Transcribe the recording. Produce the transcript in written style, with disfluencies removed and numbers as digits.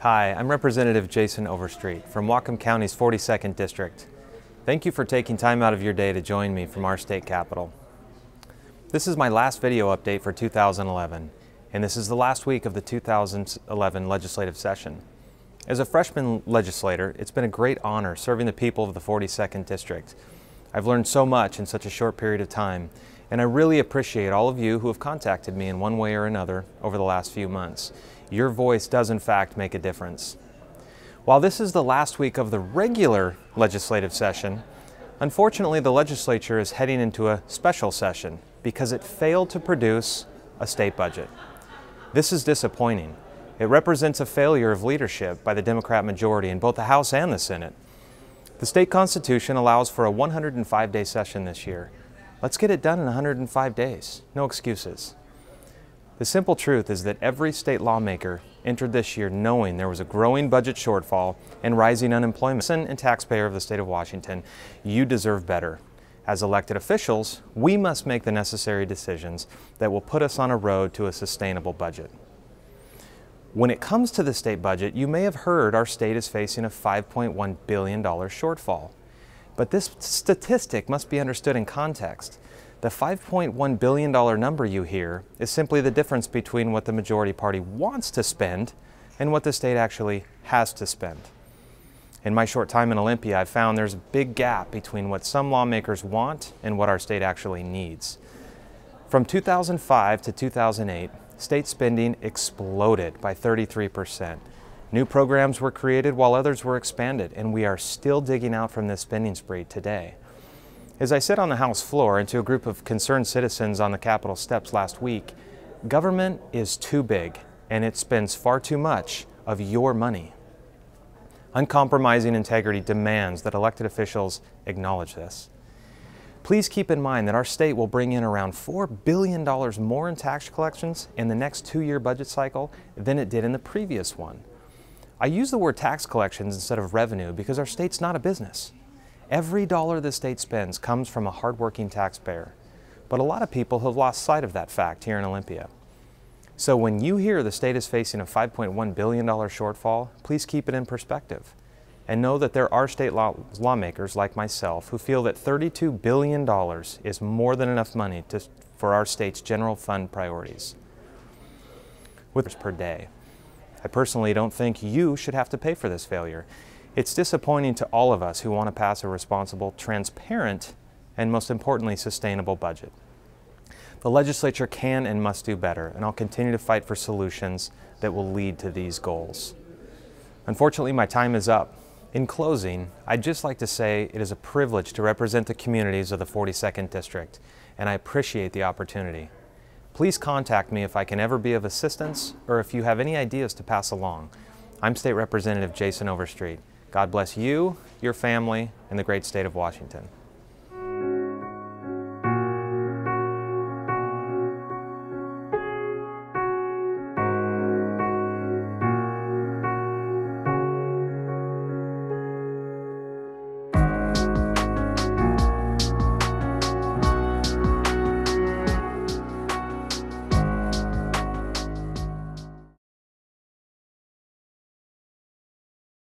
Hi, I'm Representative Jason Overstreet from Whatcom County's 42nd District. Thank you for taking time out of your day to join me from our state capitol. This is my last video update for 2011, and this is the last week of the 2011 legislative session. As a freshman legislator, it's been a great honor serving the people of the 42nd District. I've learned so much in such a short period of time, and I really appreciate all of you who have contacted me in one way or another over the last few months. Your voice does in fact make a difference. While this is the last week of the regular legislative session, unfortunately the legislature is heading into a special session because it failed to produce a state budget. This is disappointing. It represents a failure of leadership by the Democrat majority in both the House and the Senate. The state constitution allows for a 105-day session this year. Let's get it done in 105 days. No excuses. The simple truth is that every state lawmaker entered this year knowing there was a growing budget shortfall and rising unemployment. Citizen and taxpayer of the state of Washington, you deserve better. As elected officials, we must make the necessary decisions that will put us on a road to a sustainable budget. When it comes to the state budget, you may have heard our state is facing a $5.1 billion shortfall. But this statistic must be understood in context. The $5.1 billion number you hear is simply the difference between what the majority party wants to spend and what the state actually has to spend. In my short time in Olympia, I've found there's a big gap between what some lawmakers want and what our state actually needs. From 2005 to 2008, state spending exploded by 33%. New programs were created while others were expanded, and we are still digging out from this spending spree today. As I sit on the House floor and to a group of concerned citizens on the Capitol steps last week, government is too big and it spends far too much of your money. Uncompromising integrity demands that elected officials acknowledge this. Please keep in mind that our state will bring in around $4 billion more in tax collections in the next two-year budget cycle than it did in the previous one. I use the word tax collections instead of revenue because our state's not a business. Every dollar the state spends comes from a hardworking taxpayer, but a lot of people have lost sight of that fact here in Olympia. So when you hear the state is facing a $5.1 billion shortfall, please keep it in perspective and know that there are state lawmakers like myself who feel that $32 billion is more than enough money for our state's general fund priorities. Per day. I personally don't think you should have to pay for this failure. It's disappointing to all of us who want to pass a responsible, transparent, and most importantly, sustainable budget. The legislature can and must do better, and I'll continue to fight for solutions that will lead to these goals. Unfortunately, my time is up. In closing, I'd just like to say it is a privilege to represent the communities of the 42nd District, and I appreciate the opportunity. Please contact me if I can ever be of assistance or if you have any ideas to pass along. I'm State Representative Jason Overstreet. God bless you, your family, and the great state of Washington.